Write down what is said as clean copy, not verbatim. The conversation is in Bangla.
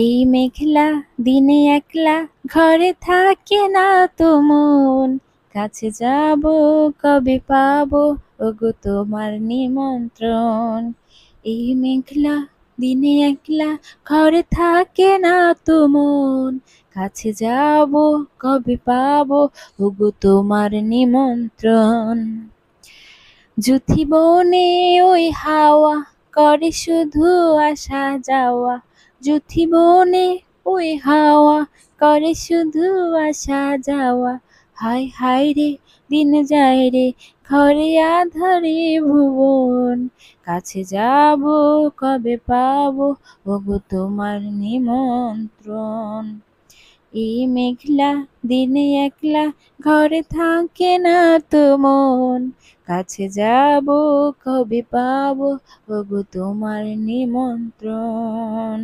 এই মেঘলা দিনে একলা ঘরে থাকে না তো মন, কাছে যাব কবে পাবো ওগো তোমার নিমন্ত্রণ। এই মেঘলা দিনে একলা ঘরে থাকে না তো মন, কাছে যাব কবে পাবো ওগো তোমার নিমন্ত্রণ। যুথি বনে ওই হাওয়া করে শুধু আসা যাওয়া, যুথি বনে ওই হাওয়া করে শুধু আসা যাওয়া। হায় হায় রে দিন যায় রে ঘরে আঁধারে ভুবন, কাছে যাব কবে পাবো ওগো তোমার নিমন্ত্রণ। এই মেঘলা দিনে একলা ঘরে থাকে না তো মন, কাছে যাব কবে পাবো ওগো তোমার নিমন্ত্রণ।